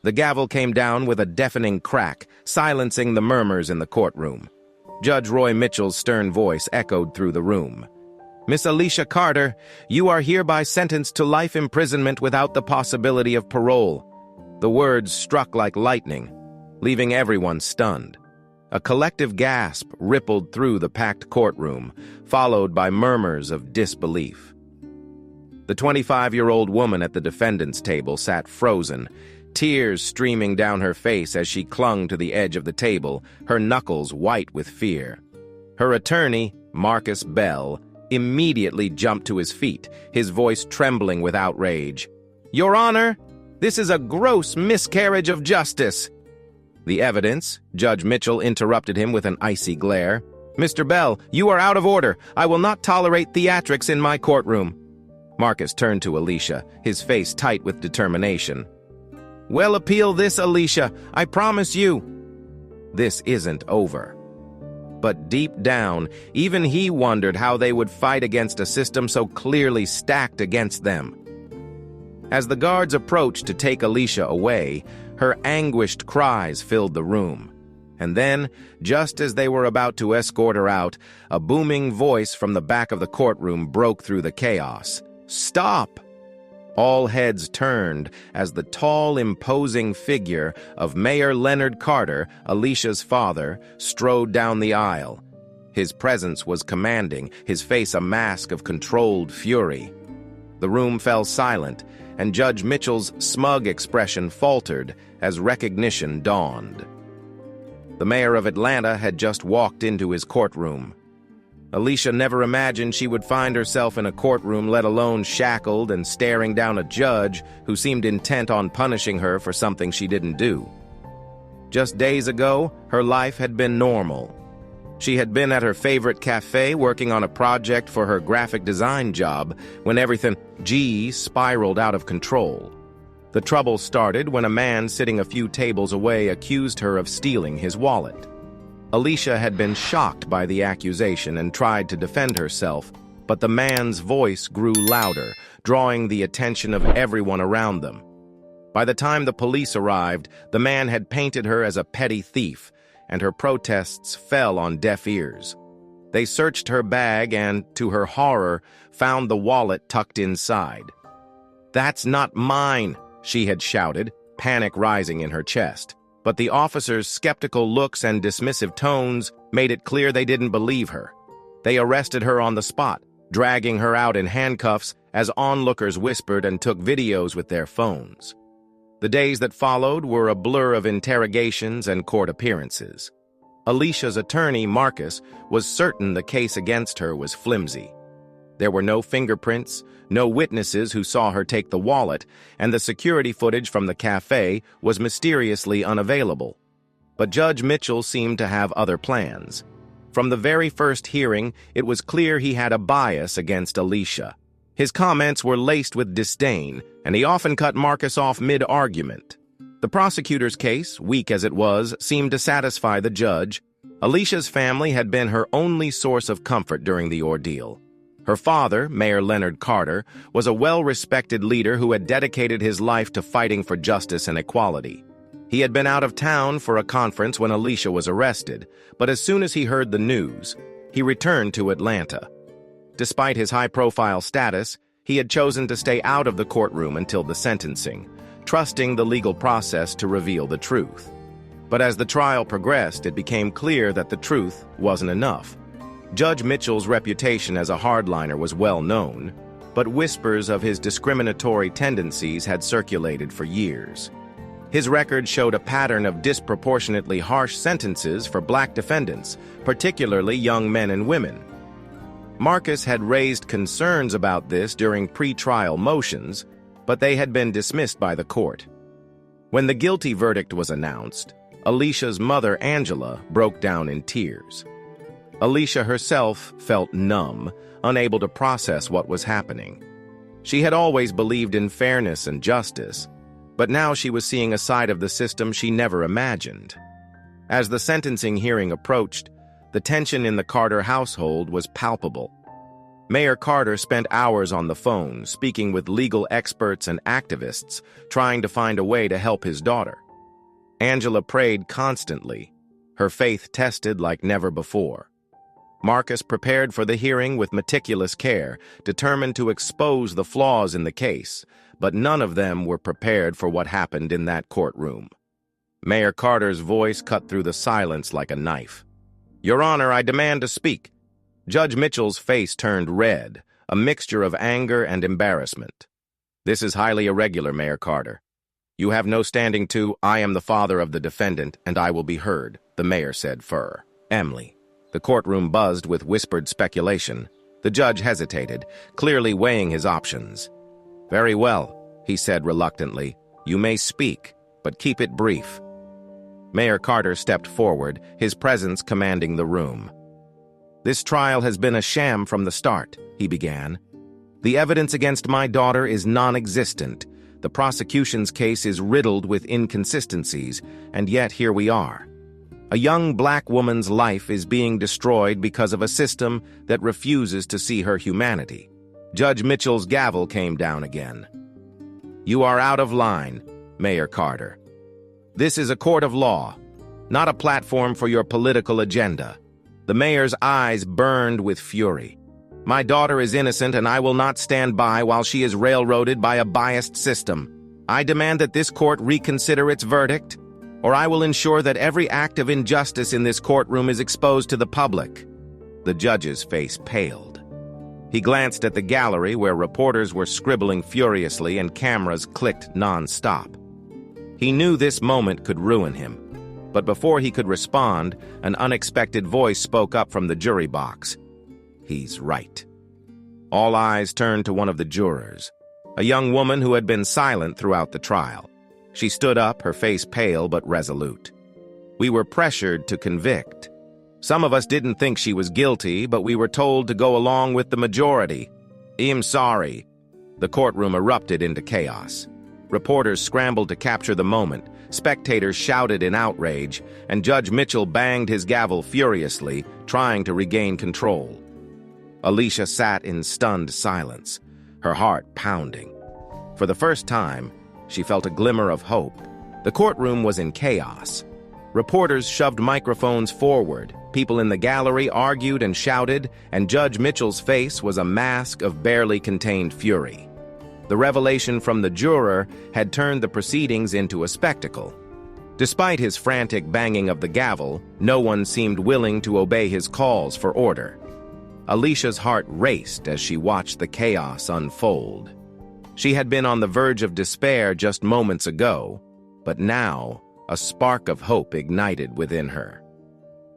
The gavel came down with a deafening crack, silencing the murmurs in the courtroom. Judge Roy Mitchell's stern voice echoed through the room. "Miss Alisha Carter, you are hereby sentenced to life imprisonment without the possibility of parole." The words struck like lightning, leaving everyone stunned. A collective gasp rippled through the packed courtroom, followed by murmurs of disbelief. The 25-year-old woman at the defendant's table sat frozen, tears streaming down her face as she clung to the edge of the table, her knuckles white with fear. Her attorney, Marcus Bell, immediately jumped to his feet, his voice trembling with outrage. "Your Honor, this is a gross miscarriage of justice." "The evidence?" Judge Mitchell interrupted him with an icy glare. "Mr. Bell, you are out of order. I will not tolerate theatrics in my courtroom." Marcus turned to Alisha, his face tight with determination. "Well, appeal this, Alisha. I promise you." This isn't over. But deep down, even he wondered how they would fight against a system so clearly stacked against them. As the guards approached to take Alisha away, her anguished cries filled the room. And then, just as they were about to escort her out, a booming voice from the back of the courtroom broke through the chaos. "Stop!" All heads turned as the tall, imposing figure of Mayor Leonard Carter, Alisha's father, strode down the aisle. His presence was commanding, his face a mask of controlled fury. The room fell silent, and Judge Mitchell's smug expression faltered as recognition dawned. The mayor of Atlanta had just walked into his courtroom. Alisha never imagined she would find herself in a courtroom, let alone shackled and staring down a judge who seemed intent on punishing her for something she didn't do. Just days ago, her life had been normal. She had been at her favorite cafe working on a project for her graphic design job when everything spiraled out of control. The trouble started when a man sitting a few tables away accused her of stealing his wallet. Alisha had been shocked by the accusation and tried to defend herself, but the man's voice grew louder, drawing the attention of everyone around them. By the time the police arrived, the man had painted her as a petty thief, and her protests fell on deaf ears. They searched her bag and, to her horror, found the wallet tucked inside. "That's not mine," she had shouted, panic rising in her chest. But the officers' skeptical looks and dismissive tones made it clear they didn't believe her. They arrested her on the spot, dragging her out in handcuffs as onlookers whispered and took videos with their phones. The days that followed were a blur of interrogations and court appearances. Alisha's attorney, Marcus, was certain the case against her was flimsy. There were no fingerprints, no witnesses who saw her take the wallet, and the security footage from the cafe was mysteriously unavailable. But Judge Mitchell seemed to have other plans. From the very first hearing, it was clear he had a bias against Alisha. His comments were laced with disdain, and he often cut Marcus off mid-argument. The prosecutor's case, weak as it was, seemed to satisfy the judge. Alisha's family had been her only source of comfort during the ordeal. Her father, Mayor Leonard Carter, was a well-respected leader who had dedicated his life to fighting for justice and equality. He had been out of town for a conference when Alisha was arrested, but as soon as he heard the news, he returned to Atlanta. Despite his high-profile status, he had chosen to stay out of the courtroom until the sentencing, trusting the legal process to reveal the truth. But as the trial progressed, it became clear that the truth wasn't enough. Judge Mitchell's reputation as a hardliner was well known, but whispers of his discriminatory tendencies had circulated for years. His record showed a pattern of disproportionately harsh sentences for black defendants, particularly young men and women. Marcus had raised concerns about this during pre-trial motions, but they had been dismissed by the court. When the guilty verdict was announced, Alisha's mother, Angela, broke down in tears. Alisha herself felt numb, unable to process what was happening. She had always believed in fairness and justice, but now she was seeing a side of the system she never imagined. As the sentencing hearing approached, the tension in the Carter household was palpable. Mayor Carter spent hours on the phone, speaking with legal experts and activists, trying to find a way to help his daughter. Angela prayed constantly, her faith tested like never before. Marcus prepared for the hearing with meticulous care, determined to expose the flaws in the case, but none of them were prepared for what happened in that courtroom. Mayor Carter's voice cut through the silence like a knife. "Your Honor, I demand to speak." Judge Mitchell's face turned red, a mixture of anger and embarrassment. "This is highly irregular, Mayor Carter. You have no standing to, I am the father of the defendant, and I will be heard," the mayor said firmly. The courtroom buzzed with whispered speculation. The judge hesitated, clearly weighing his options. "Very well," he said reluctantly. "You may speak, but keep it brief." Mayor Carter stepped forward, his presence commanding the room. "This trial has been a sham from the start," he began. "The evidence against my daughter is non-existent. The prosecution's case is riddled with inconsistencies, and yet here we are. A young black woman's life is being destroyed because of a system that refuses to see her humanity." Judge Mitchell's gavel came down again. "You are out of line, Mayor Carter. This is a court of law, not a platform for your political agenda." The mayor's eyes burned with fury. "My daughter is innocent, and I will not stand by while she is railroaded by a biased system. I demand that this court reconsider its verdict, or I will ensure that every act of injustice in this courtroom is exposed to the public." The judge's face paled. He glanced at the gallery where reporters were scribbling furiously and cameras clicked non-stop. He knew this moment could ruin him. But before he could respond, an unexpected voice spoke up from the jury box. "He's right." All eyes turned to one of the jurors, a young woman who had been silent throughout the trial. She stood up, her face pale but resolute. "We were pressured to convict. Some of us didn't think she was guilty, but we were told to go along with the majority. I'm sorry." The courtroom erupted into chaos. Reporters scrambled to capture the moment. Spectators shouted in outrage, and Judge Mitchell banged his gavel furiously, trying to regain control. Alisha sat in stunned silence, her heart pounding. For the first time, she felt a glimmer of hope. The courtroom was in chaos. Reporters shoved microphones forward, people in the gallery argued and shouted, and Judge Mitchell's face was a mask of barely contained fury. The revelation from the juror had turned the proceedings into a spectacle. Despite his frantic banging of the gavel, no one seemed willing to obey his calls for order. Alisha's heart raced as she watched the chaos unfold. She had been on the verge of despair just moments ago, but now a spark of hope ignited within her.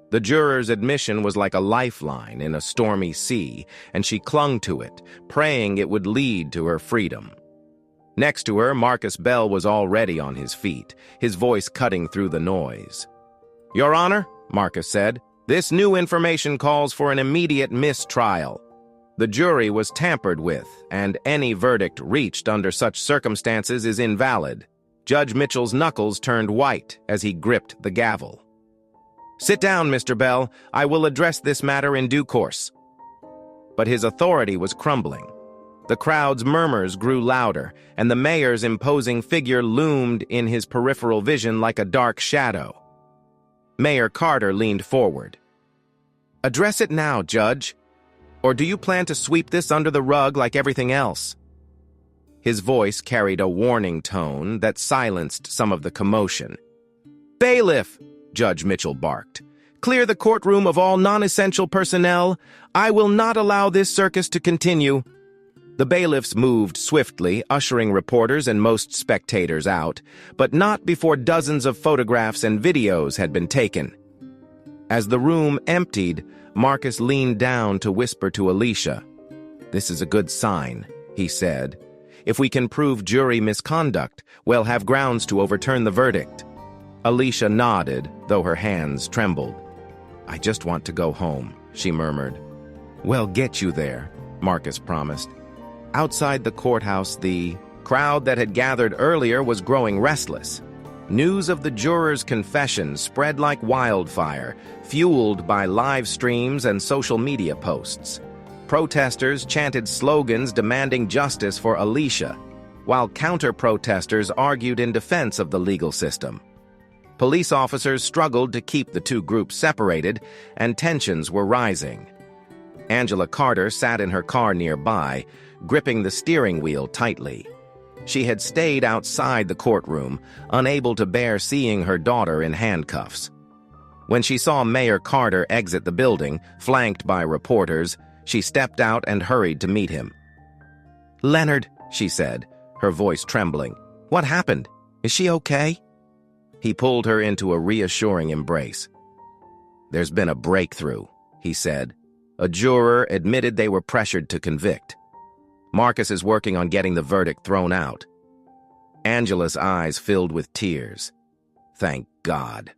The juror's admission was like a lifeline in a stormy sea, and she clung to it, praying it would lead to her freedom. Next to her, Marcus Bell was already on his feet, his voice cutting through the noise. "Your Honor," Marcus said, "this new information calls for an immediate mistrial. The jury was tampered with, and any verdict reached under such circumstances is invalid." Judge Mitchell's knuckles turned white as he gripped the gavel. "Sit down, Mr. Bell. I will address this matter in due course." But his authority was crumbling. The crowd's murmurs grew louder, and the mayor's imposing figure loomed in his peripheral vision like a dark shadow. Mayor Carter leaned forward. "Address it now, Judge. Or do you plan to sweep this under the rug like everything else?" His voice carried a warning tone that silenced some of the commotion. "Bailiff!" Judge Mitchell barked. "Clear the courtroom of all non-essential personnel. I will not allow this circus to continue." The bailiffs moved swiftly, ushering reporters and most spectators out, but not before dozens of photographs and videos had been taken. As the room emptied, Marcus leaned down to whisper to Alisha. "This is a good sign," he said. "If we can prove jury misconduct, we'll have grounds to overturn the verdict." Alisha nodded, though her hands trembled. "I just want to go home," she murmured. "We'll get you there," Marcus promised. Outside the courthouse, the crowd that had gathered earlier was growing restless. News of the juror's confession spread like wildfire, fueled by live streams and social media posts. Protesters chanted slogans demanding justice for Alisha, while counter-protesters argued in defense of the legal system. Police officers struggled to keep the two groups separated, and tensions were rising. Angela Carter sat in her car nearby, gripping the steering wheel tightly. She had stayed outside the courtroom, unable to bear seeing her daughter in handcuffs. When she saw Mayor Carter exit the building, flanked by reporters, she stepped out and hurried to meet him. "Leonard," she said, her voice trembling. "What happened? Is she okay?" He pulled her into a reassuring embrace. "There's been a breakthrough," he said. A juror admitted they were pressured to convict. Marcus is working on getting the verdict thrown out. Angela's eyes filled with tears. "Thank God.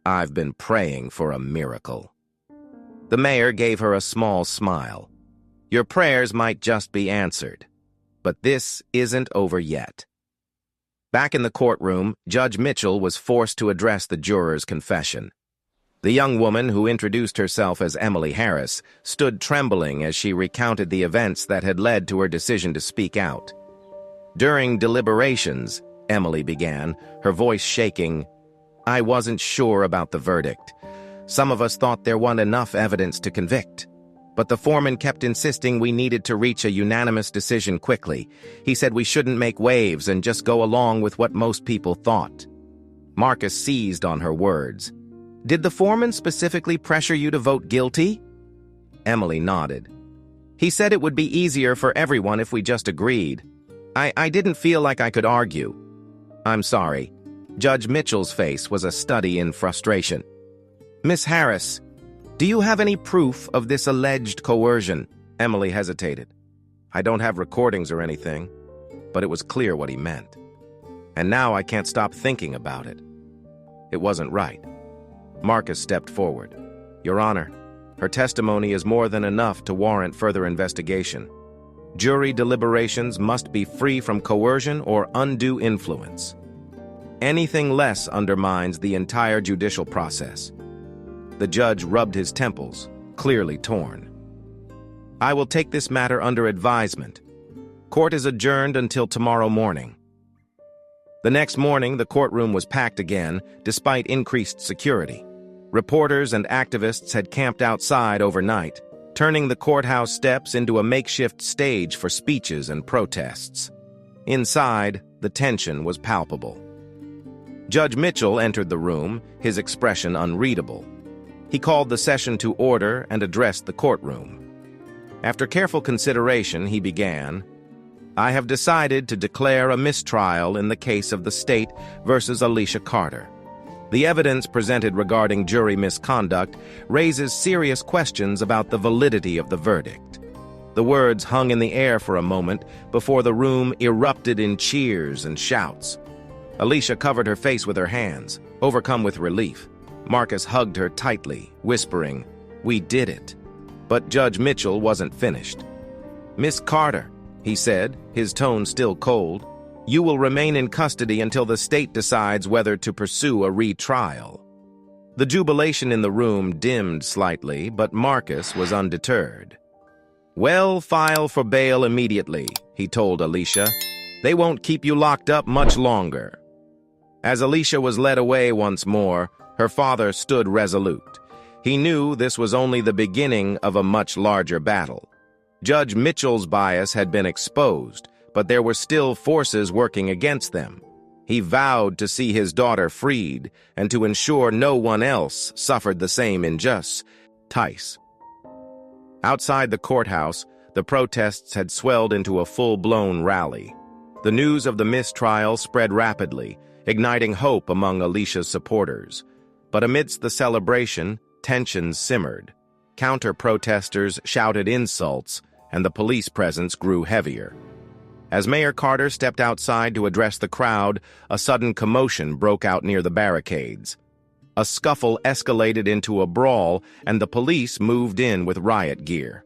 I've been praying for a miracle." The mayor gave her a small smile. "Your prayers might just be answered. But this isn't over yet." Back in the courtroom, Judge Mitchell was forced to address the juror's confession. The young woman, who introduced herself as Emily Harris, stood trembling as she recounted the events that had led to her decision to speak out. "During deliberations," Emily began, her voice shaking, "I wasn't sure about the verdict. Some of us thought there wasn't enough evidence to convict. But the foreman kept insisting we needed to reach a unanimous decision quickly. He said we shouldn't make waves and just go along with what most people thought." Marcus seized on her words. "Did the foreman specifically pressure you to vote guilty?" Emily nodded. "He said it would be easier for everyone if we just agreed. I didn't feel like I could argue." "I'm sorry." Judge Mitchell's face was a study in frustration. "Miss Harris, do you have any proof of this alleged coercion?" Emily hesitated. "I don't have recordings or anything, but it was clear what he meant. And now I can't stop thinking about it. It wasn't right." Marcus stepped forward. "Your Honor, her testimony is more than enough to warrant further investigation. Jury deliberations must be free from coercion or undue influence. Anything less undermines the entire judicial process." The judge rubbed his temples, clearly torn. "I will take this matter under advisement. Court is adjourned until tomorrow morning." The next morning, the courtroom was packed again, despite increased security. Reporters and activists had camped outside overnight, turning the courthouse steps into a makeshift stage for speeches and protests. Inside, the tension was palpable. Judge Mitchell entered the room, his expression unreadable. He called the session to order and addressed the courtroom. After careful consideration, he began, "I have decided to declare a mistrial in the case of the state versus Alisha Carter. The evidence presented regarding jury misconduct raises serious questions about the validity of the verdict." The words hung in the air for a moment before the room erupted in cheers and shouts. Alisha covered her face with her hands, overcome with relief. Marcus hugged her tightly, whispering, "We did it." But Judge Mitchell wasn't finished. "Miss Carter," he said, his tone still cold, "you will remain in custody until the state decides whether to pursue a retrial." The jubilation in the room dimmed slightly, but Marcus was undeterred. "Well, file for bail immediately," he told Alisha. "They won't keep you locked up much longer." As Alisha was led away once more, her father stood resolute. He knew this was only the beginning of a much larger battle. Judge Mitchell's bias had been exposed, but there were still forces working against them. He vowed to see his daughter freed and to ensure no one else suffered the same injustice. Outside the courthouse, the protests had swelled into a full-blown rally. The news of the mistrial spread rapidly, igniting hope among Alisha's supporters. But amidst the celebration, tensions simmered. Counter-protesters shouted insults, and the police presence grew heavier. As Mayor Carter stepped outside to address the crowd, a sudden commotion broke out near the barricades. A scuffle escalated into a brawl, and the police moved in with riot gear.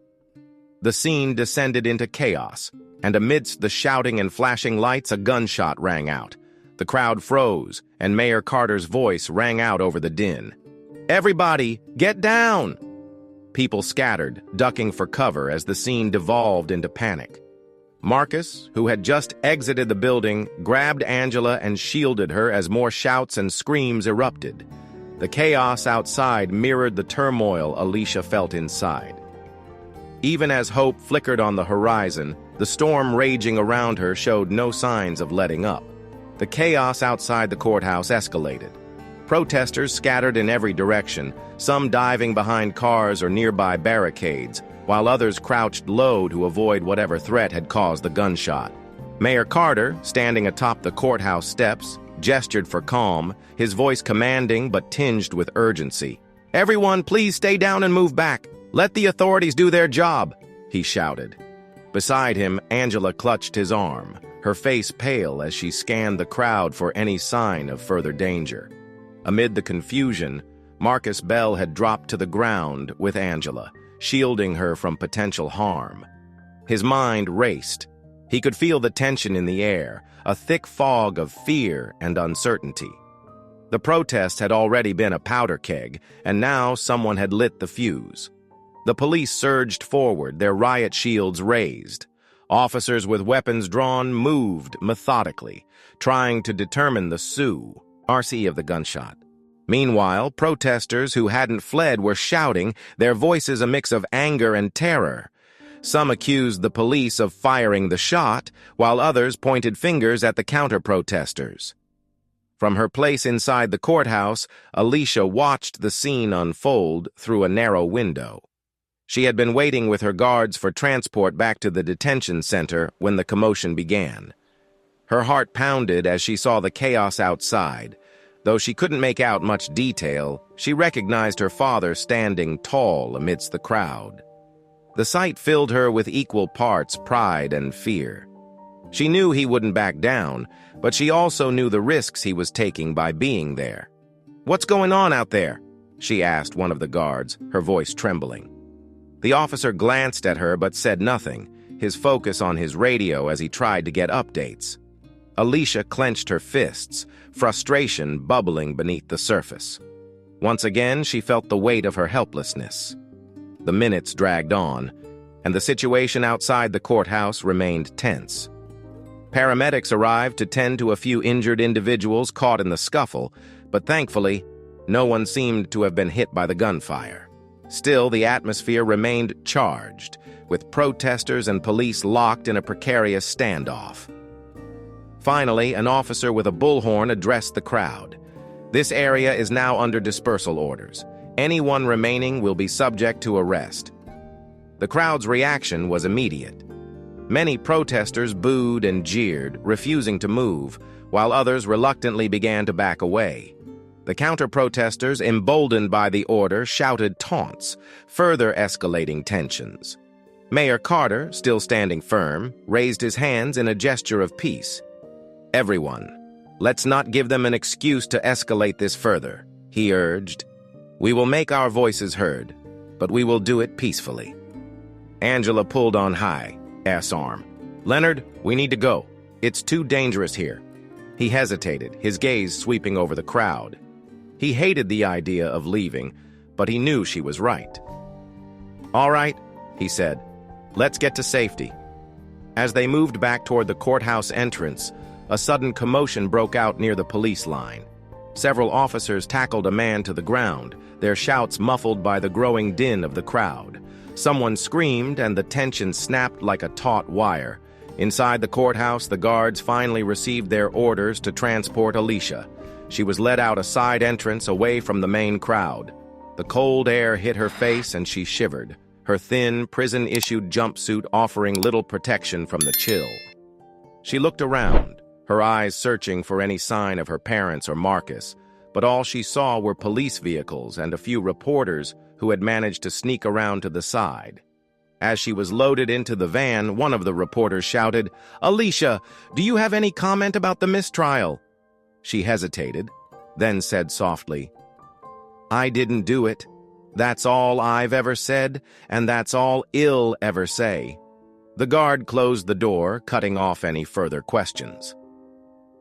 The scene descended into chaos, and amidst the shouting and flashing lights, a gunshot rang out. The crowd froze, and Mayor Carter's voice rang out over the din. "Everybody, get down!" People scattered, ducking for cover as the scene devolved into panic. Marcus, who had just exited the building, grabbed Angela and shielded her as more shouts and screams erupted. The chaos outside mirrored the turmoil Alisha felt inside. Even as hope flickered on the horizon, the storm raging around her showed no signs of letting up. The chaos outside the courthouse escalated. Protesters scattered in every direction, some diving behind cars or nearby barricades, while others crouched low to avoid whatever threat had caused the gunshot. Mayor Carter, standing atop the courthouse steps, gestured for calm, his voice commanding but tinged with urgency. "Everyone, please stay down and move back. Let the authorities do their job," he shouted. Beside him, Angela clutched his arm, her face pale as she scanned the crowd for any sign of further danger. Amid the confusion, Marcus Bell had dropped to the ground with Angela, shielding her from potential harm. His mind raced. He could feel the tension in the air, a thick fog of fear and uncertainty. The protest had already been a powder keg, and now someone had lit the fuse. The police surged forward, their riot shields raised. Officers with weapons drawn moved methodically, trying to determine the source of the gunshot. Meanwhile, protesters who hadn't fled were shouting, their voices a mix of anger and terror. Some accused the police of firing the shot, while others pointed fingers at the counter-protesters. From her place inside the courthouse, Alisha watched the scene unfold through a narrow window. She had been waiting with her guards for transport back to the detention center when the commotion began. Her heart pounded as she saw the chaos outside. Though she couldn't make out much detail, she recognized her father standing tall amidst the crowd. The sight filled her with equal parts pride and fear. She knew he wouldn't back down, but she also knew the risks he was taking by being there. "What's going on out there?" she asked one of the guards, her voice trembling. The officer glanced at her but said nothing, his focus on his radio as he tried to get updates. Alisha clenched her fists, frustration bubbling beneath the surface. Once again, she felt the weight of her helplessness. The minutes dragged on, and the situation outside the courthouse remained tense. Paramedics arrived to tend to a few injured individuals caught in the scuffle, but thankfully, no one seemed to have been hit by the gunfire. Still, the atmosphere remained charged, with protesters and police locked in a precarious standoff. Finally, an officer with a bullhorn addressed the crowd. "This area is now under dispersal orders. Anyone remaining will be subject to arrest." The crowd's reaction was immediate. Many protesters booed and jeered, refusing to move, while others reluctantly began to back away. The counter-protesters, emboldened by the order, shouted taunts, further escalating tensions. Mayor Carter, still standing firm, raised his hands in a gesture of peace. "Everyone, let's not give them an excuse to escalate this further," he urged. "We will make our voices heard, but we will do it peacefully." Angela pulled on high, arm. "Leonard, we need to go. It's too dangerous here." He hesitated, his gaze sweeping over the crowd. He hated the idea of leaving, but he knew she was right. "All right," he said. "Let's get to safety." As they moved back toward the courthouse entrance, a sudden commotion broke out near the police line. Several officers tackled a man to the ground, their shouts muffled by the growing din of the crowd. Someone screamed, and the tension snapped like a taut wire. Inside the courthouse, the guards finally received their orders to transport Alisha. She was led out a side entrance away from the main crowd. The cold air hit her face, and she shivered, her thin, prison-issued jumpsuit offering little protection from the chill. She looked around, her eyes searching for any sign of her parents or Marcus, but all she saw were police vehicles and a few reporters who had managed to sneak around to the side. As she was loaded into the van, one of the reporters shouted, "Alisha, do you have any comment about the mistrial?" She hesitated, then said softly, "I didn't do it. That's all I've ever said, and that's all I'll ever say." The guard closed the door, cutting off any further questions.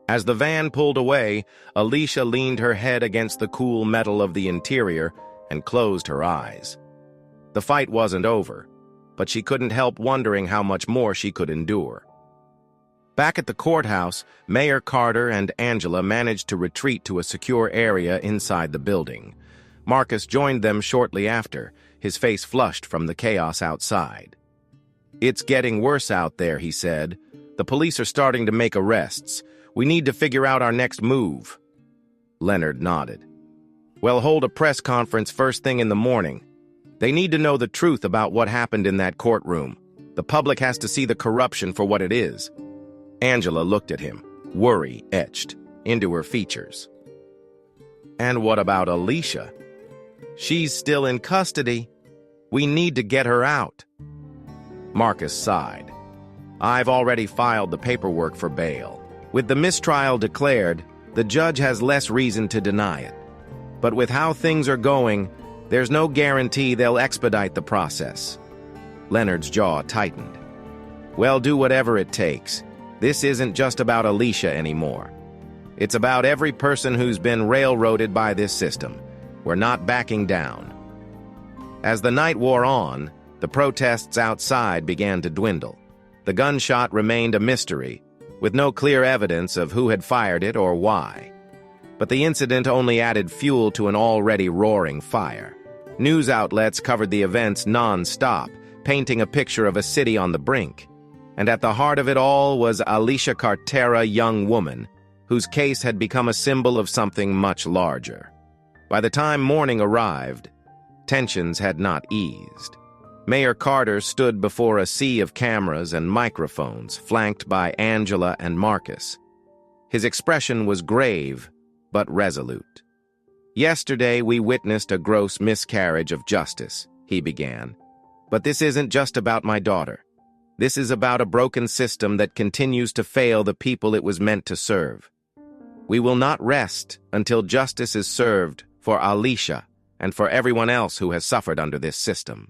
As the van pulled away, Alisha leaned her head against the cool metal of the interior and closed her eyes. The fight wasn't over, but she couldn't help wondering how much more she could endure. Back at the courthouse, Mayor Carter and Angela managed to retreat to a secure area inside the building. Marcus joined them shortly after, his face flushed from the chaos outside. "It's getting worse out there," he said. "The police are starting to make arrests. We need to figure out our next move." Leonard nodded. "Well, hold a press conference first thing in the morning. They need to know the truth about what happened in that courtroom. The public has to see the corruption for what it is." Angela looked at him, worry etched into her features. "And what about Alisha? She's still in custody. We need to get her out." Marcus sighed. "I've already filed the paperwork for bail. With the mistrial declared, the judge has less reason to deny it. But with how things are going, there's no guarantee they'll expedite the process." Leonard's jaw tightened. "Well, do whatever it takes. This isn't just about Alisha anymore. It's about every person who's been railroaded by this system. We're not backing down." As the night wore on, the protests outside began to dwindle. The gunshot remained a mystery, with no clear evidence of who had fired it or why. But the incident only added fuel to an already roaring fire. News outlets covered the events non-stop, painting a picture of a city on the brink. And at the heart of it all was Alisha Carter, a young woman, whose case had become a symbol of something much larger. By the time morning arrived, tensions had not eased. Mayor Carter stood before a sea of cameras and microphones, flanked by Angela and Marcus. His expression was grave, but resolute. "Yesterday we witnessed a gross miscarriage of justice," he began. "But this isn't just about my daughter. This is about a broken system that continues to fail the people it was meant to serve. We will not rest until justice is served for Alisha and for everyone else who has suffered under this system."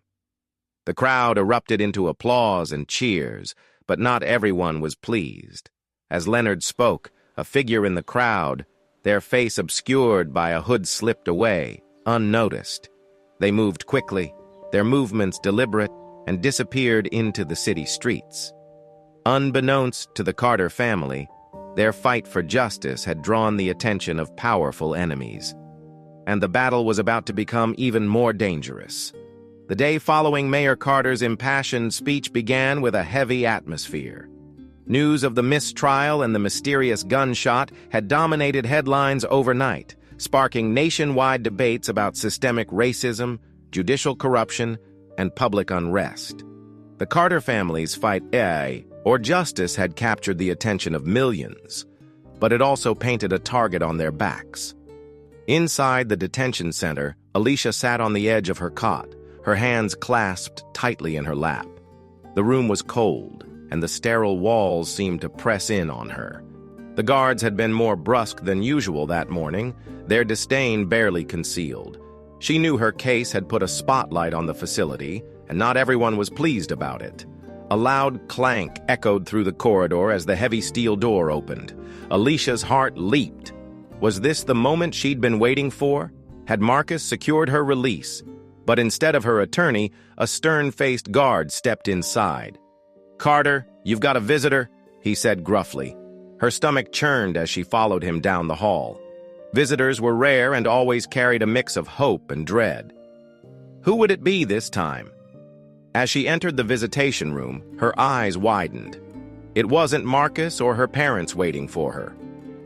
The crowd erupted into applause and cheers, but not everyone was pleased. As Leonard spoke, a figure in the crowd, their face obscured by a hood, slipped away, unnoticed. They moved quickly, their movements deliberate, and disappeared into the city streets. Unbeknownst to the Carter family, their fight for justice had drawn the attention of powerful enemies, and the battle was about to become even more dangerous. The day following Mayor Carter's impassioned speech began with a heavy atmosphere. News of the mistrial and the mysterious gunshot had dominated headlines overnight, sparking nationwide debates about systemic racism, judicial corruption, and public unrest. The Carter family's fight for justice had captured the attention of millions, but it also painted a target on their backs. Inside the detention center, Alisha sat on the edge of her cot, her hands clasped tightly in her lap. The room was cold, and the sterile walls seemed to press in on her. The guards had been more brusque than usual that morning, their disdain barely concealed. She knew her case had put a spotlight on the facility, and not everyone was pleased about it. A loud clank echoed through the corridor as the heavy steel door opened. Alicia's heart leaped. Was this the moment she'd been waiting for? Had Marcus secured her release? But instead of her attorney, a stern-faced guard stepped inside. "Carter, you've got a visitor," he said gruffly. Her stomach churned as she followed him down the hall. Visitors were rare and always carried a mix of hope and dread. Who would it be this time? As she entered the visitation room, her eyes widened. It wasn't Marcus or her parents waiting for her.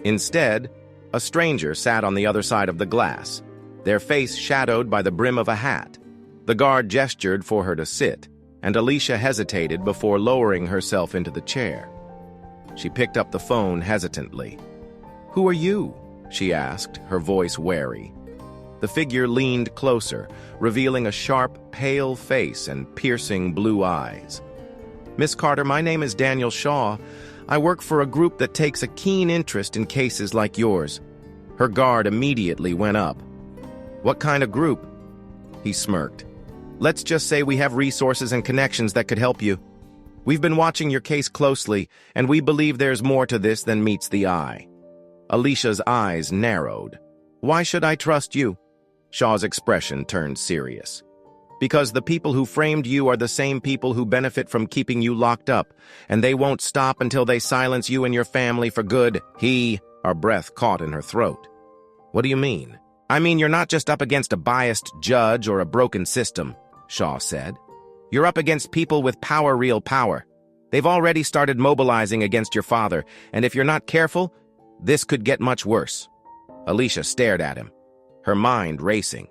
Instead, a stranger sat on the other side of the glass, their face shadowed by the brim of a hat. The guard gestured for her to sit, and Alisha hesitated before lowering herself into the chair. She picked up the phone hesitantly. "Who are you?" she asked, her voice wary. The figure leaned closer, revealing a sharp, pale face and piercing blue eyes. "Miss Carter, my name is Daniel Shaw. I work for a group that takes a keen interest in cases like yours." Her guard immediately went up. "What kind of group?" He smirked. "Let's just say we have resources and connections that could help you. We've been watching your case closely, and we believe there's more to this than meets the eye." Alicia's eyes narrowed. "Why should I trust you?" Shaw's expression turned serious. Because the people who framed you are the same people who benefit from keeping you locked up, and they won't stop until they silence you and your family for good. Our breath caught in her throat. What do you mean? I mean, you're not just up against a biased judge or a broken system, Shaw said. You're up against people with power, real power. They've already started mobilizing against your father, and if you're not careful, this could get much worse. Alisha stared at him, her mind racing.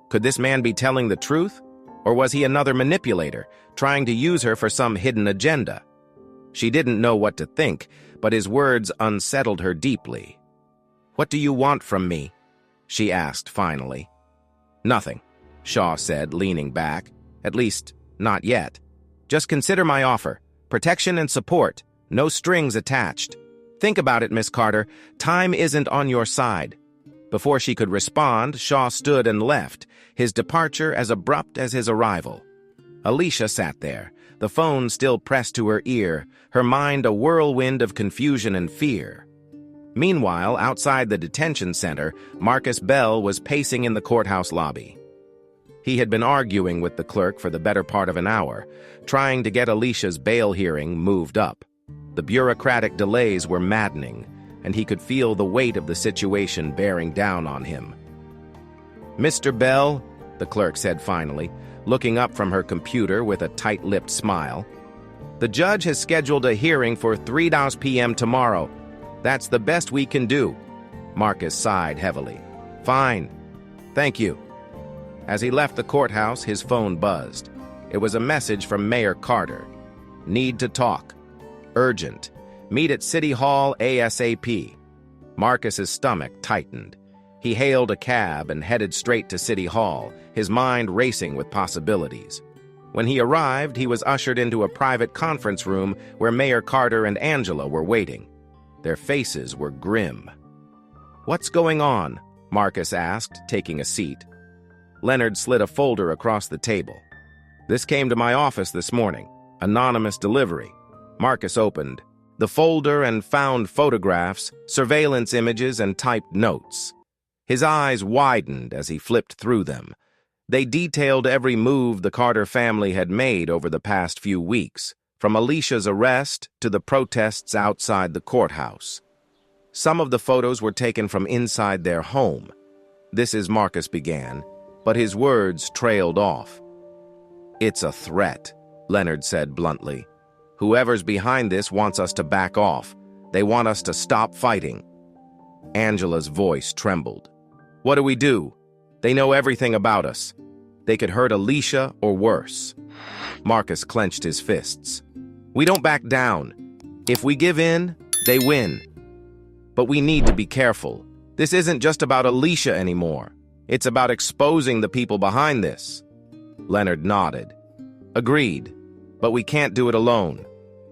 Could this man be telling the truth? Or was he another manipulator, trying to use her for some hidden agenda? She didn't know what to think, but his words unsettled her deeply. What do you want from me? She asked finally. Nothing, Shaw said, leaning back. At least, not yet. Just consider my offer. Protection and support. No strings attached. Think about it, Miss Carter. Time isn't on your side. Before she could respond, Shaw stood and left, his departure as abrupt as his arrival. Alisha sat there, the phone still pressed to her ear, her mind a whirlwind of confusion and fear. Meanwhile, outside the detention center, Marcus Bell was pacing in the courthouse lobby. He had been arguing with the clerk for the better part of an hour, trying to get Alicia's bail hearing moved up. The bureaucratic delays were maddening, and he could feel the weight of the situation bearing down on him. Mr. Bell, the clerk said finally, looking up from her computer with a tight-lipped smile. The judge has scheduled a hearing for 3 p.m. tomorrow. That's the best we can do. Marcus sighed heavily. Fine. Thank you. As he left the courthouse, his phone buzzed. It was a message from Mayor Carter. Need to talk. Urgent. Meet at City Hall ASAP. Marcus's stomach tightened. He hailed a cab and headed straight to City Hall, his mind racing with possibilities. When he arrived, he was ushered into a private conference room where Mayor Carter and Angela were waiting. Their faces were grim. What's going on? Marcus asked, taking a seat. Leonard slid a folder across the table. This came to my office this morning. Anonymous delivery. Marcus opened the folder and found photographs, surveillance images, and typed notes. His eyes widened as he flipped through them. They detailed every move the Carter family had made over the past few weeks, from Alicia's arrest to the protests outside the courthouse. Some of the photos were taken from inside their home. This is Marcus began, but his words trailed off. It's a threat, Leonard said bluntly. Whoever's behind this wants us to back off. They want us to stop fighting. Angela's voice trembled. What do we do? They know everything about us. They could hurt Alisha or worse. Marcus clenched his fists. We don't back down. If we give in, they win. But we need to be careful. This isn't just about Alisha anymore. It's about exposing the people behind this. Leonard nodded. Agreed. But we can't do it alone.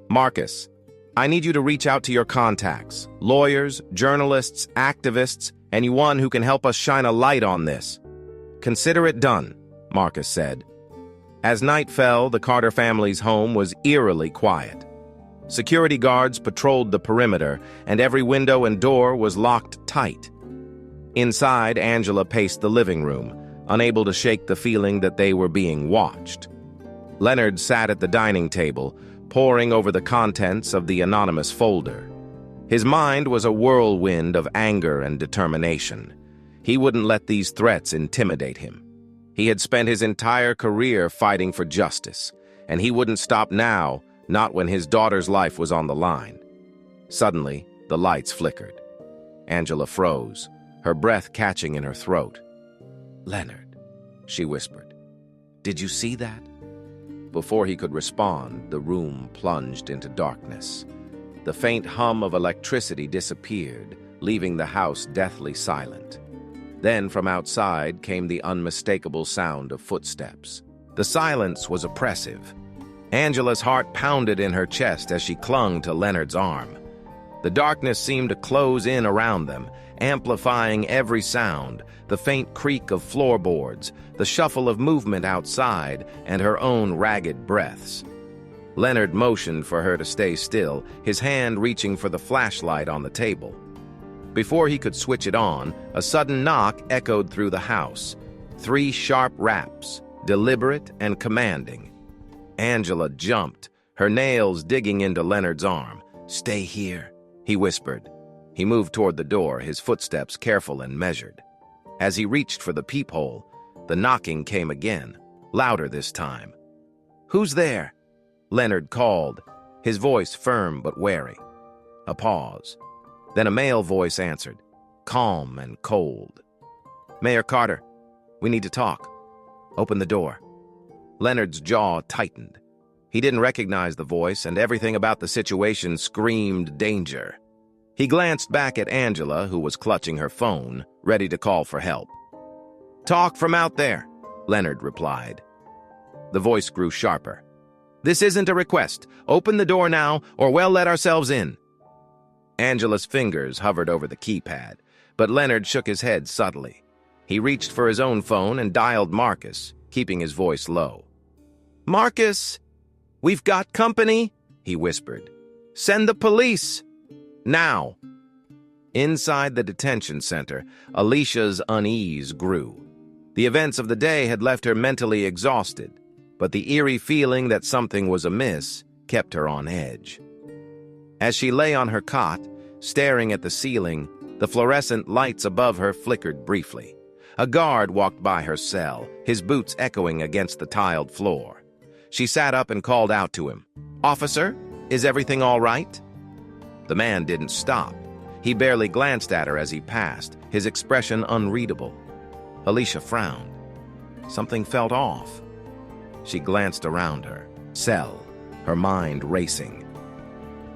Marcus, I need you to reach out to your contacts, lawyers, journalists, activists, anyone who can help us shine a light on this. Consider it done, Marcus said. As night fell, the Carter family's home was eerily quiet. Security guards patrolled the perimeter, and every window and door was locked tight. Inside, Angela paced the living room, unable to shake the feeling that they were being watched. Leonard sat at the dining table, poring over the contents of the anonymous folder. His mind was a whirlwind of anger and determination. He wouldn't let these threats intimidate him. He had spent his entire career fighting for justice, and he wouldn't stop now, not when his daughter's life was on the line. Suddenly, the lights flickered. Angela froze, her breath catching in her throat. Leonard, she whispered. Did you see that? Before he could respond, the room plunged into darkness. The faint hum of electricity disappeared, leaving the house deathly silent. Then from outside came the unmistakable sound of footsteps. The silence was oppressive. Angela's heart pounded in her chest as she clung to Leonard's arm. The darkness seemed to close in around them, amplifying every sound, the faint creak of floorboards, the shuffle of movement outside, and her own ragged breaths. Leonard motioned for her to stay still, his hand reaching for the flashlight on the table. Before he could switch it on, a sudden knock echoed through the house. 3 sharp raps, deliberate and commanding. Angela jumped, her nails digging into Leonard's arm. "Stay here," he whispered. He moved toward the door, his footsteps careful and measured. As he reached for the peephole, the knocking came again, louder this time. "Who's there?" Leonard called, his voice firm but wary. A pause. Then a male voice answered, calm and cold. "Mayor Carter, we need to talk. Open the door." Leonard's jaw tightened. He didn't recognize the voice, and everything about the situation screamed danger. He glanced back at Angela, who was clutching her phone, ready to call for help. "Talk from out there," Leonard replied. The voice grew sharper. "This isn't a request. Open the door now, or we'll let ourselves in." Angela's fingers hovered over the keypad, but Leonard shook his head subtly. He reached for his own phone and dialed Marcus, keeping his voice low. "Marcus, we've got company," he whispered. "Send the police. Now." Inside the detention center, Alicia's unease grew. The events of the day had left her mentally exhausted, but the eerie feeling that something was amiss kept her on edge. As she lay on her cot, staring at the ceiling, the fluorescent lights above her flickered briefly. A guard walked by her cell, his boots echoing against the tiled floor. She sat up and called out to him, "Officer, is everything all right?" The man didn't stop. He barely glanced at her as he passed, his expression unreadable. Alisha frowned. Something felt off. She glanced around her cell, her mind racing.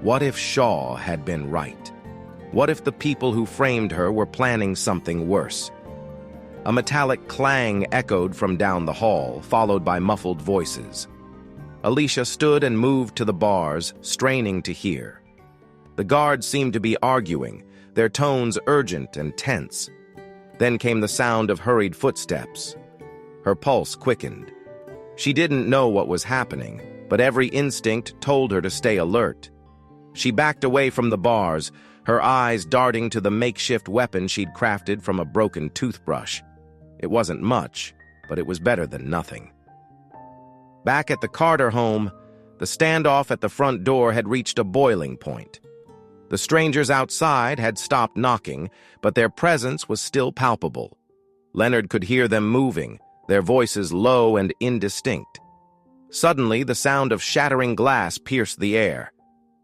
What if Shaw had been right? What if the people who framed her were planning something worse? A metallic clang echoed from down the hall, followed by muffled voices. Alisha stood and moved to the bars, straining to hear. The guards seemed to be arguing, their tones urgent and tense. Then came the sound of hurried footsteps. Her pulse quickened. She didn't know what was happening, but every instinct told her to stay alert. She backed away from the bars, her eyes darting to the makeshift weapon she'd crafted from a broken toothbrush. It wasn't much, but it was better than nothing. Back at the Carter home, the standoff at the front door had reached a boiling point. The strangers outside had stopped knocking, but their presence was still palpable. Leonard could hear them moving, their voices low and indistinct. Suddenly, the sound of shattering glass pierced the air.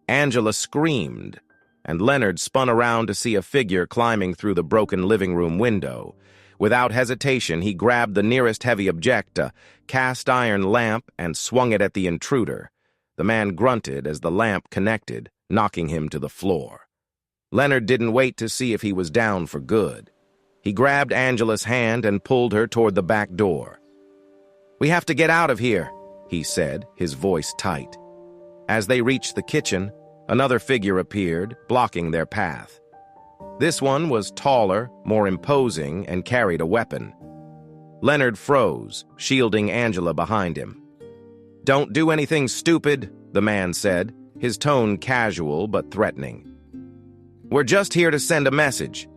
Angela screamed, and Leonard spun around to see a figure climbing through the broken living room window. Without hesitation, he grabbed the nearest heavy object, a cast-iron lamp, and swung it at the intruder. The man grunted as the lamp connected, knocking him to the floor. Leonard didn't wait to see if he was down for good. He grabbed Angela's hand and pulled her toward the back door. "We have to get out of here," he said, his voice tight. As they reached the kitchen, another figure appeared, blocking their path. This one was taller, more imposing, and carried a weapon. Leonard froze, shielding Angela behind him. "Don't do anything stupid," the man said, his tone casual but threatening. "We're just here to send a message."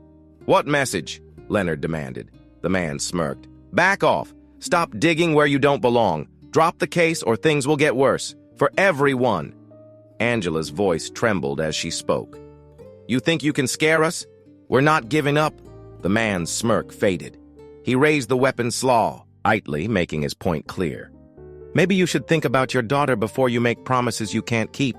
"What message?" Leonard demanded. The man smirked. "Back off. Stop digging where you don't belong. Drop the case or things will get worse. For everyone." Angela's voice trembled as she spoke. "You think you can scare us? We're not giving up." The man's smirk faded. He raised the weapon slightly, making his point clear. "Maybe you should think about your daughter before you make promises you can't keep."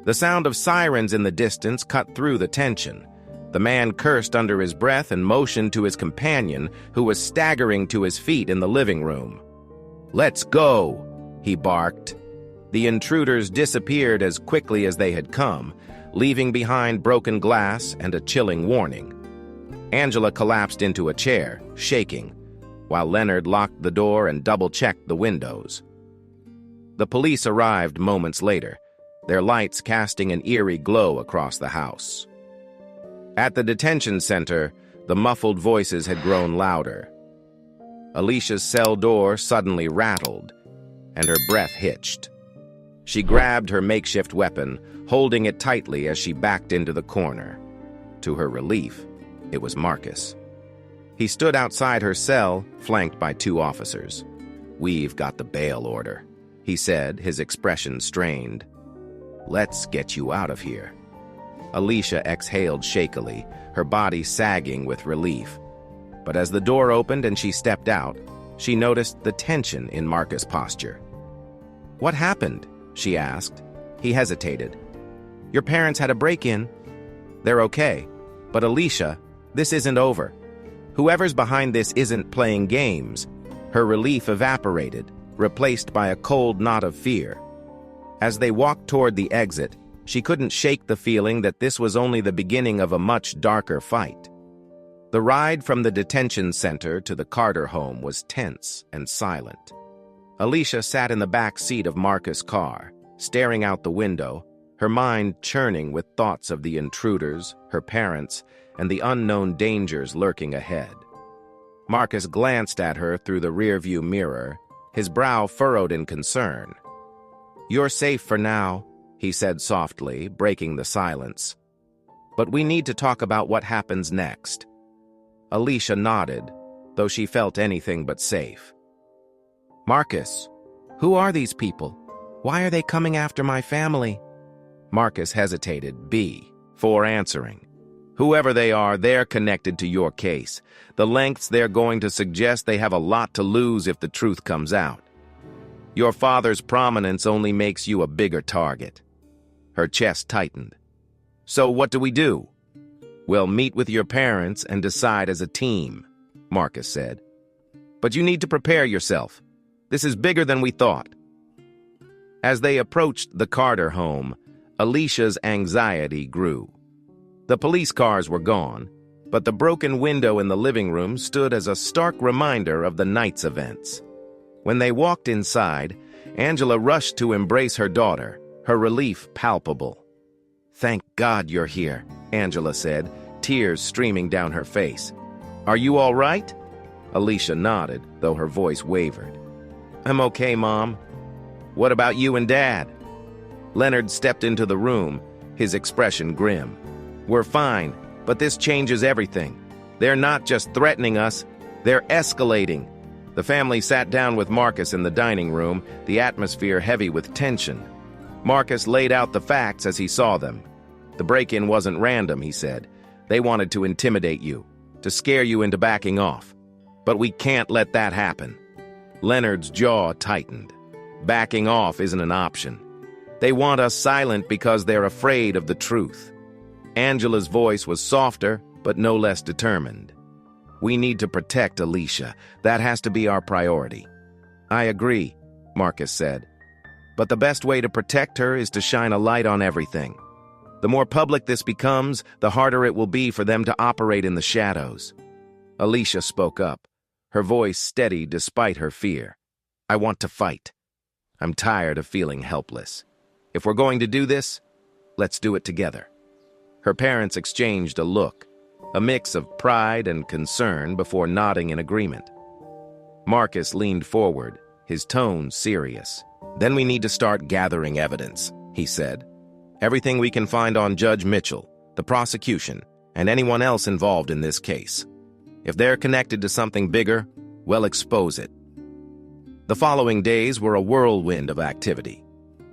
The sound of sirens in the distance cut through the tension. The man cursed under his breath and motioned to his companion, who was staggering to his feet in the living room. "Let's go," he barked. The intruders disappeared as quickly as they had come, leaving behind broken glass and a chilling warning. Angela collapsed into a chair, shaking, while Leonard locked the door and double-checked the windows. The police arrived moments later, their lights casting an eerie glow across the house. At the detention center, the muffled voices had grown louder. Alicia's cell door suddenly rattled, and her breath hitched. She grabbed her makeshift weapon, holding it tightly as she backed into the corner. To her relief, it was Marcus. He stood outside her cell, flanked by two officers. "We've got the bail order," he said, his expression strained. "Let's get you out of here." Alisha exhaled shakily, her body sagging with relief. But as the door opened and she stepped out, she noticed the tension in Marcus' posture. "What happened?" she asked. He hesitated. "Your parents had a break-in." "They're okay. But Alisha, this isn't over. Whoever's behind this isn't playing games." Her relief evaporated, replaced by a cold knot of fear. As they walked toward the exit, she couldn't shake the feeling that this was only the beginning of a much darker fight. The ride from the detention center to the Carter home was tense and silent. Alisha sat in the back seat of Marcus' car, staring out the window, her mind churning with thoughts of the intruders, her parents, and the unknown dangers lurking ahead. Marcus glanced at her through the rearview mirror, his brow furrowed in concern. "You're safe for now," he said softly, breaking the silence. "But we need to talk about what happens next." Alisha nodded, though she felt anything but safe. "Marcus, who are these people? Why are they coming after my family?" Marcus hesitated, before answering. "Whoever they are, they're connected to your case. The lengths they're going to suggest they have a lot to lose if the truth comes out. Your father's prominence only makes you a bigger target." Her chest tightened. "So what do we do?" "We'll meet with your parents and decide as a team," Marcus said. "But you need to prepare yourself. This is bigger than we thought." As they approached the Carter home, Alicia's anxiety grew. The police cars were gone, but the broken window in the living room stood as a stark reminder of the night's events. When they walked inside, Angela rushed to embrace her daughter, her relief palpable. "Thank God you're here," Angela said, tears streaming down her face. "Are you all right?" Alisha nodded, though her voice wavered. "I'm okay, Mom. What about you and Dad?" Leonard stepped into the room, his expression grim. "We're fine, but this changes everything. They're not just threatening us, they're escalating." The family sat down with Marcus in the dining room, the atmosphere heavy with tension. Marcus laid out the facts as he saw them. "The break-in wasn't random," he said. "They wanted to intimidate you, to scare you into backing off. But we can't let that happen." Leonard's jaw tightened. Backing off isn't an option. They want us silent because they're afraid of the truth. Angela's voice was softer, but no less determined. "We need to protect Alisha. That has to be our priority." "I agree," Marcus said. "But the best way to protect her is to shine a light on everything. The more public this becomes, the harder it will be for them to operate in the shadows." Alisha spoke up, her voice steady despite her fear. "I want to fight. I'm tired of feeling helpless. If we're going to do this, let's do it together." Her parents exchanged a look, a mix of pride and concern before nodding in agreement. Marcus leaned forward, his tone serious. "Then we need to start gathering evidence," he said. "Everything we can find on Judge Mitchell, the prosecution, and anyone else involved in this case. If they're connected to something bigger, we'll expose it." The following days were a whirlwind of activity.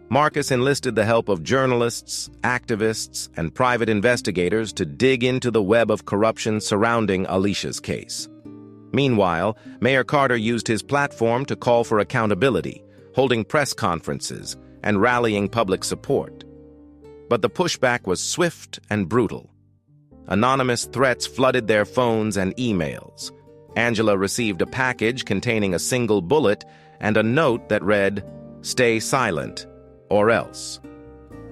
Marcus enlisted the help of journalists, activists, and private investigators to dig into the web of corruption surrounding Alisha's case. Meanwhile, Mayor Carter used his platform to call for accountability, holding press conferences and rallying public support. But the pushback was swift and brutal. Anonymous threats flooded their phones and emails. Angela received a package containing a single bullet and a note that read, "Stay silent, or else."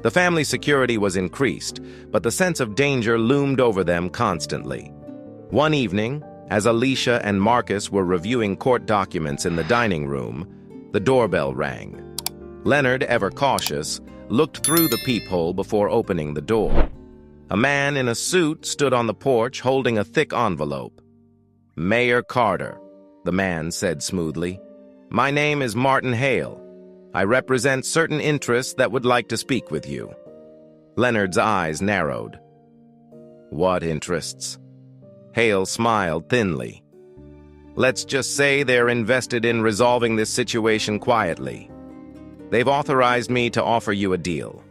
The family's security was increased, but the sense of danger loomed over them constantly. One evening, as Alisha and Marcus were reviewing court documents in the dining room, the doorbell rang. Leonard, ever cautious, looked through the peephole before opening the door. A man in a suit stood on the porch holding a thick envelope. "Mayor Carter," the man said smoothly. "My name is Martin Hale. I represent certain interests that would like to speak with you." Leonard's eyes narrowed. "What interests?" Hale smiled thinly. Let's just say they're invested in resolving this situation quietly. They've authorized me to offer you a deal.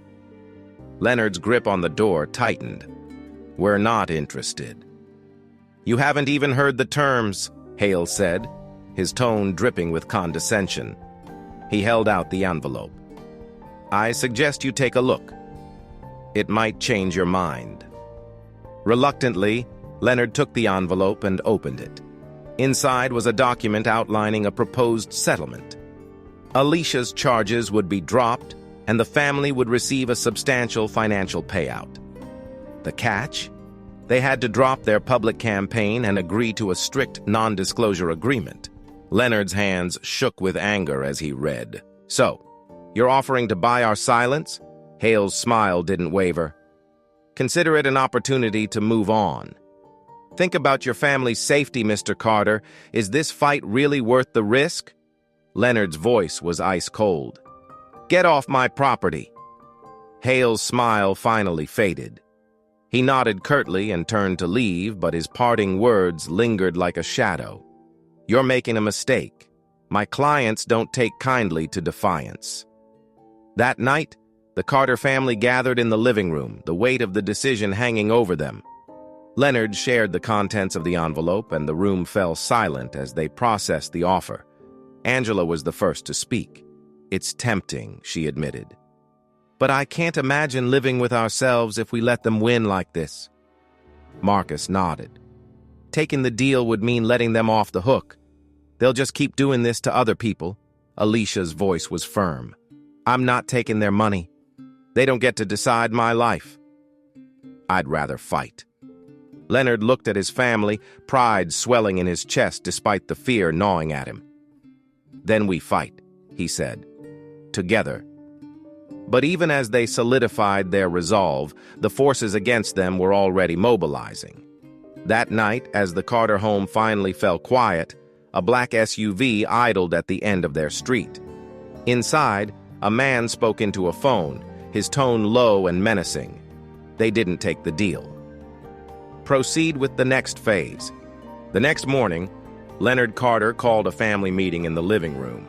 Leonard's grip on the door tightened. We're not interested. You haven't even heard the terms, Hale said, his tone dripping with condescension. He held out the envelope. I suggest you take a look. It might change your mind. Reluctantly, Leonard took the envelope and opened it. Inside was a document outlining a proposed settlement. Alicia's charges would be dropped, and the family would receive a substantial financial payout. The catch? They had to drop their public campaign and agree to a strict non-disclosure agreement. Leonard's hands shook with anger as he read. So, you're offering to buy our silence? Hale's smile didn't waver. Consider it an opportunity to move on. Think about your family's safety, Mr. Carter. Is this fight really worth the risk? Leonard's voice was ice cold. Get off my property. Hale's smile finally faded. He nodded curtly and turned to leave, but his parting words lingered like a shadow. You're making a mistake. My clients don't take kindly to defiance. That night, the Carter family gathered in the living room, the weight of the decision hanging over them. Leonard shared the contents of the envelope, and the room fell silent as they processed the offer. Angela was the first to speak. It's tempting, she admitted. But I can't imagine living with ourselves if we let them win like this. Marcus nodded. Taking the deal would mean letting them off the hook. They'll just keep doing this to other people. Alicia's voice was firm. I'm not taking their money. They don't get to decide my life. I'd rather fight. Leonard looked at his family, pride swelling in his chest despite the fear gnawing at him. Then we fight, he said. Together. But even as they solidified their resolve, the forces against them were already mobilizing. That night, as the Carter home finally fell quiet, a black SUV idled at the end of their street. Inside, a man spoke into a phone, his tone low and menacing. They didn't take the deal. Proceed with the next phase. The next morning, Leonard Carter called a family meeting in the living room.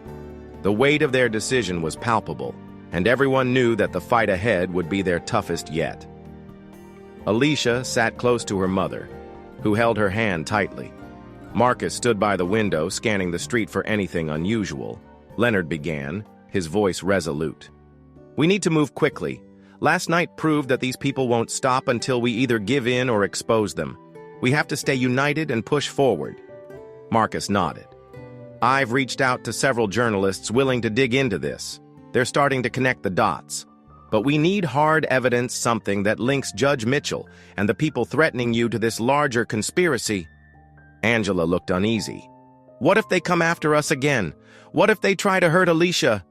The weight of their decision was palpable, and everyone knew that the fight ahead would be their toughest yet. Alisha sat close to her mother, who held her hand tightly. Marcus stood by the window, scanning the street for anything unusual. Leonard began, his voice resolute. We need to move quickly. Last night proved that these people won't stop until we either give in or expose them. We have to stay united and push forward. Marcus nodded. I've reached out to several journalists willing to dig into this. They're starting to connect the dots. But we need hard evidence, something that links Judge Mitchell and the people threatening you to this larger conspiracy. Angela looked uneasy. What if they come after us again? What if they try to hurt Alisha?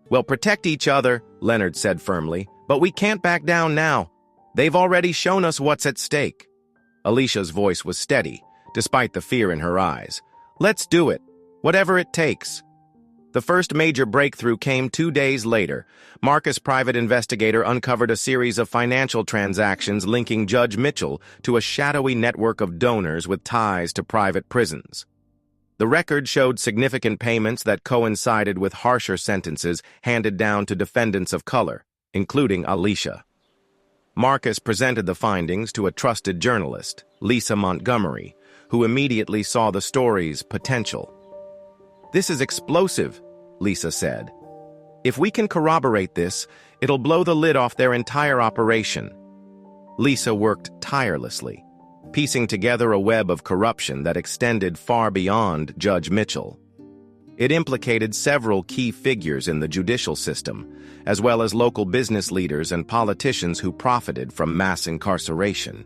We'll protect each other, Leonard said firmly, but we can't back down now. They've already shown us what's at stake. Alicia's voice was steady, despite the fear in her eyes. Let's do it, whatever it takes. The first major breakthrough came 2 days later. Marcus' private investigator uncovered a series of financial transactions linking Judge Mitchell to a shadowy network of donors with ties to private prisons. The record showed significant payments that coincided with harsher sentences handed down to defendants of color, including Alisha. Marcus presented the findings to a trusted journalist, Lisa Montgomery, who immediately saw the story's potential. This is explosive, Lisa said. If we can corroborate this, it'll blow the lid off their entire operation. Lisa worked tirelessly, piecing together a web of corruption that extended far beyond Judge Mitchell. It implicated several key figures in the judicial system, as well as local business leaders and politicians who profited from mass incarceration.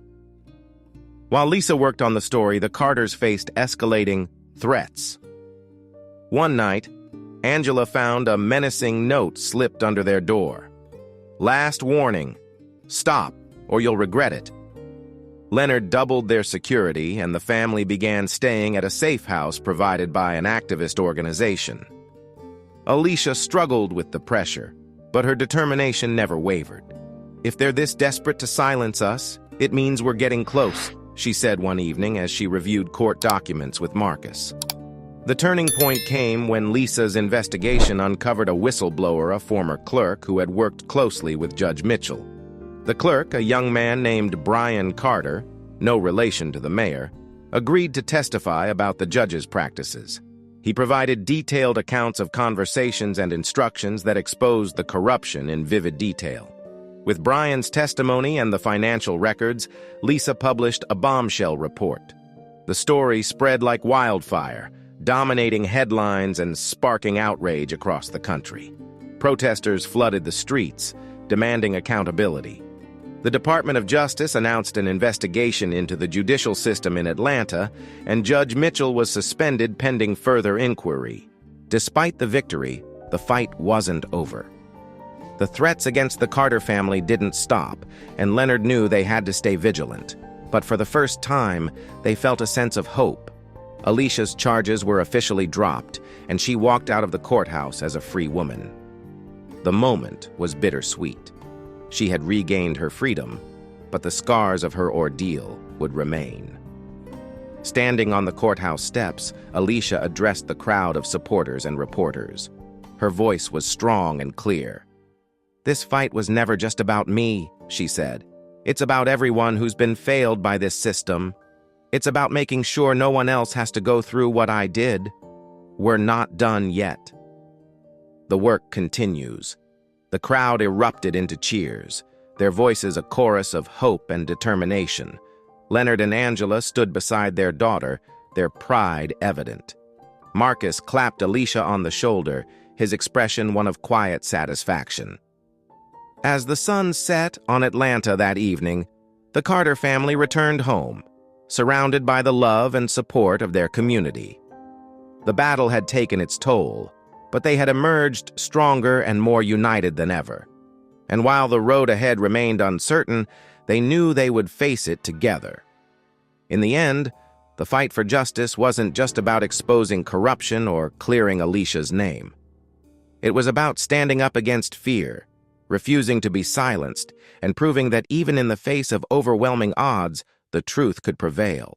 While Lisa worked on the story, the Carters faced escalating threats. One night, Angela found a menacing note slipped under their door. Last warning, stop or you'll regret it. Leonard doubled their security, and the family began staying at a safe house provided by an activist organization. Alisha struggled with the pressure, but her determination never wavered. If they're this desperate to silence us, it means we're getting close, she said one evening as she reviewed court documents with Marcus. The turning point came when Lisa's investigation uncovered a whistleblower, a former clerk who had worked closely with Judge Mitchell. The clerk, a young man named Brian Carter, no relation to the mayor, agreed to testify about the judge's practices. He provided detailed accounts of conversations and instructions that exposed the corruption in vivid detail. With Brian's testimony and the financial records, Lisa published a bombshell report. The story spread like wildfire, dominating headlines and sparking outrage across the country. Protesters flooded the streets, demanding accountability. The Department of Justice announced an investigation into the judicial system in Atlanta, and Judge Mitchell was suspended pending further inquiry. Despite the victory, the fight wasn't over. The threats against the Carter family didn't stop, and Leonard knew they had to stay vigilant. But for the first time, they felt a sense of hope. Alisha's charges were officially dropped, and she walked out of the courthouse as a free woman. The moment was bittersweet. She had regained her freedom, but the scars of her ordeal would remain. Standing on the courthouse steps, Alisha addressed the crowd of supporters and reporters. Her voice was strong and clear. "This fight was never just about me," she said. "It's about everyone who's been failed by this system. It's about making sure no one else has to go through what I did. We're not done yet." The work continues. The crowd erupted into cheers, their voices a chorus of hope and determination. Leonard and Angela stood beside their daughter, their pride evident. Marcus clapped Alisha on the shoulder, his expression one of quiet satisfaction. As the sun set on Atlanta that evening, the Carter family returned home, surrounded by the love and support of their community. The battle had taken its toll, but they had emerged stronger and more united than ever. And while the road ahead remained uncertain, they knew they would face it together. In the end, the fight for justice wasn't just about exposing corruption or clearing Alisha's name. It was about standing up against fear, refusing to be silenced, and proving that even in the face of overwhelming odds, the truth could prevail.